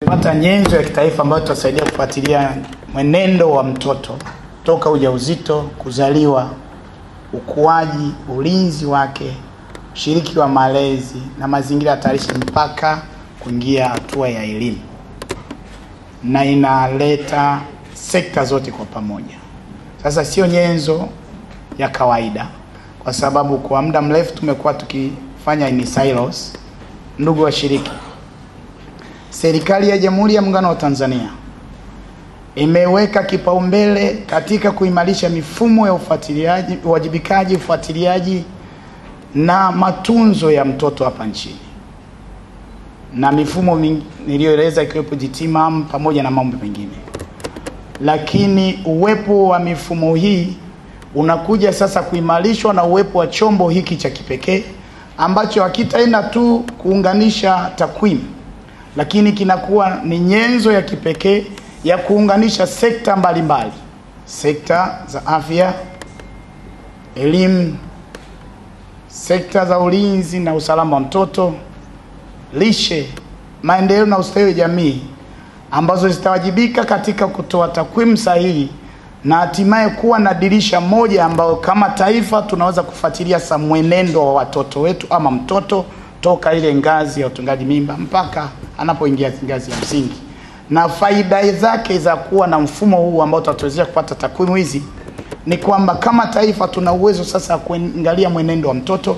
Pata nyenzo ya kitaifa ambayo tutasaidia kufuatilia mwenendo wa mtoto toka ujauzito, kuzaliwa, ukuaji, ulinzi wake, ushiriki wa malezi na mazingira hatarishi mpaka kuingia hatua ya elimu. Na inaleta sekta zote kwa pamoja. Sasa sio nyenzo ya kawaida, kwa sababu kwa muda mrefu tumekuwa tukifanya in silos. Ndugu washiriki, serikali ya Jamhuri ya Muungano wa Tanzania imeweka kipaumbele katika kuimarisha mifumo ya ufuatiliaji, ufuatiliaji na matunzo ya mtoto hapa nchini. Na mifumo niliyoeleza ikiwepo GTMAM pamoja na mambo mengine. Lakini uwepo wa mifumo hii unakuja sasa kuimarishwa na uwepo wa chombo hiki cha kipekee ambacho hakitaenda tu kuunganisha takwimu, lakini kinakuwa ni nyenzo ya kipekee ya kuunganisha sekta mbalimbali. Sekta za afya, elimu, sekta za ulinzi na usalama wa mtoto, lishe, maendeleo na ustawi wa jamii, ambazo zitawajibika katika kutoa takwimu sahihi na hatimaye kuwa na dirisha moja ambao kama taifa tunaweza kufuatilia mwenendo wa watoto wetu ama mtoto toka ile ngazi ya utungaji mimba mpaka anapoingia ngazi ya msingi. Na faida zake za kuwa na mfumo huu ambao tutaweza kupata takwimu hizi ni kwamba kama taifa tuna uwezo sasa kuangalia mwenendo wa mtoto,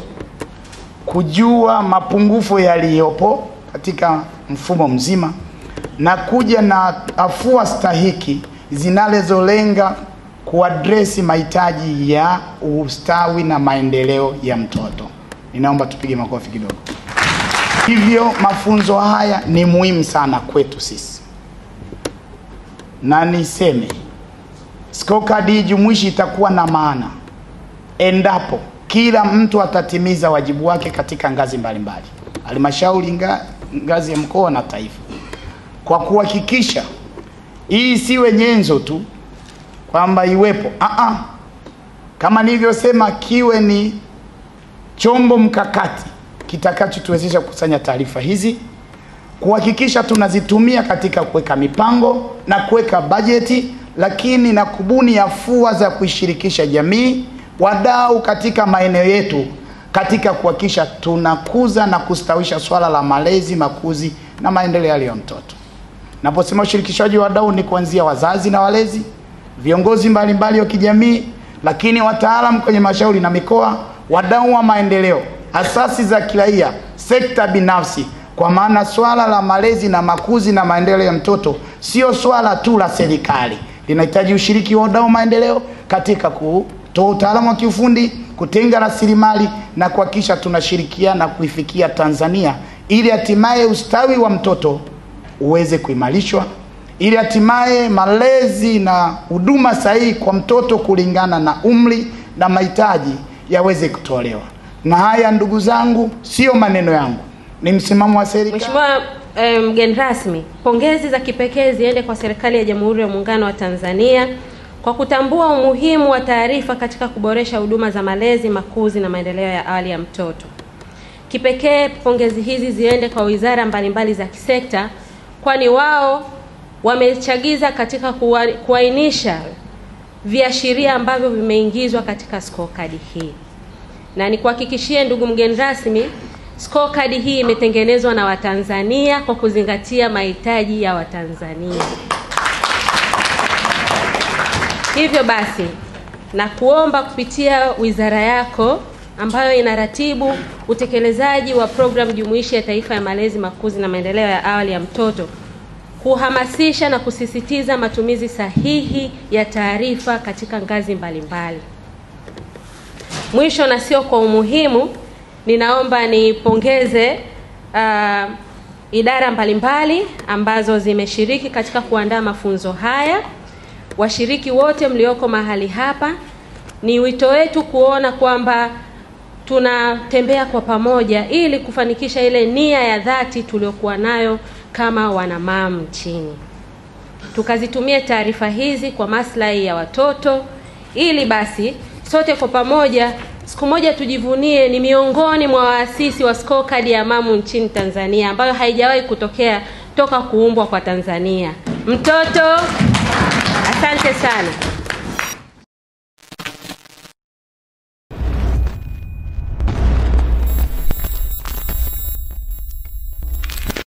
kujua mapungufu yaliyopo katika mfumo mzima na kuja na afua stahiki zinazolenga kuadresi mahitaji ya ustawi na maendeleo ya mtoto. Ninaomba tupige makofi kidogo. Hivyo mafunzo haya ni muhimu sana kwetu sisi. Na niseme scorecard jumuishi itakuwa na maana endapo kila mtu atatimiza wajibu wake katika ngazi mbalimbali, halmashauri, ngazi ya mkoa na taifa, kwa kuhakikisha hii siwe nyenzo tu kwamba iwepo. Kama nilivyosema, kiwe ni chombo mkakati kitakachotuwezesha kukusanya taarifa hizi, kuhakikisha tunazitumia katika kuweka mipango na kuweka bajeti, lakini na kubuni afua za kuishirikisha jamii, wadau katika maeneo yetu katika kuhakikisha tunakuza na kustawisha swala la malezi, makuzi na maendeleo ya mtoto. Naposema ushirikishaji wa wadau ni kuanzia wazazi na walezi, viongozi mbalimbali wa kijamii, lakini wataalamu kwenye mashauri na mikoa, wadau wa maendeleo, asasi za kiraia, sekta binafsi, kwa maana swala la malezi na makuzi na maendeleo ya mtoto sio swala tu la serikali. Linahitaji ushiriki wa wadau maendeleo katika kutoa utaalamu wa kiufundi, kutenga rasilimali na kuhakikisha tunashirikiana kuifikia Tanzania ili hatimaye ustawi wa mtoto uweze kuimarishwa, ili hatimaye malezi na huduma sahihi kwa mtoto kulingana na umri na mahitaji yaweze kutolewa. Na haya ndugu zangu sio maneno yangu, ni msimamo wa serikali. Mheshimiwa mgeni rasmi, pongezi za kipekee ziende kwa serikali ya Jamhuri ya Muungano wa Tanzania kwa kutambua umuhimu wa taarifa katika kuboresha huduma za malezi, makuzi na maendeleo ya awali ya mtoto. Kipekee pongezi hizi ziende kwa wizara mbalimbali za kisekta, kwani wao wamechagiza katika kuainisha viashiria ambavyo vimeingizwa katika scorecard hii. Na nikuhakikishie ndugu mgeni rasmi, scorecard hii imetengenezwa na Watanzania kwa kuzingatia mahitaji ya Watanzania. Hivyo basi, na kuomba kupitia wizara yako ambayo inaratibu utekelezaji wa programu jumuishi ya taifa ya malezi, makuzi na maendeleo ya awali ya mtoto, kuhamasisha na kusisitiza matumizi sahihi ya taarifa katika ngazi mbalimbali. Mwisho na sio kwa umuhimu, ninaomba nipongeze idara mbalimbali ambazo zimeshiriki katika kuandaa mafunzo haya. Washiriki wote mlioko mahali hapa, ni wito wetu kuona kwamba tunatembea kwa pamoja ili kufanikisha ile nia ya dhati tuliokuwa nayo kama wanamam nchini. Tukazitumie taarifa hizi kwa maslahi ya watoto, ili basi sote kwa pamoja siku moja tujivunie ni miongoni mwa waasisi wa scorecard ya mamu nchini Tanzania, ambayo haijawahi kutokea toka kuumbwa kwa Tanzania. Mtoto, asante sana.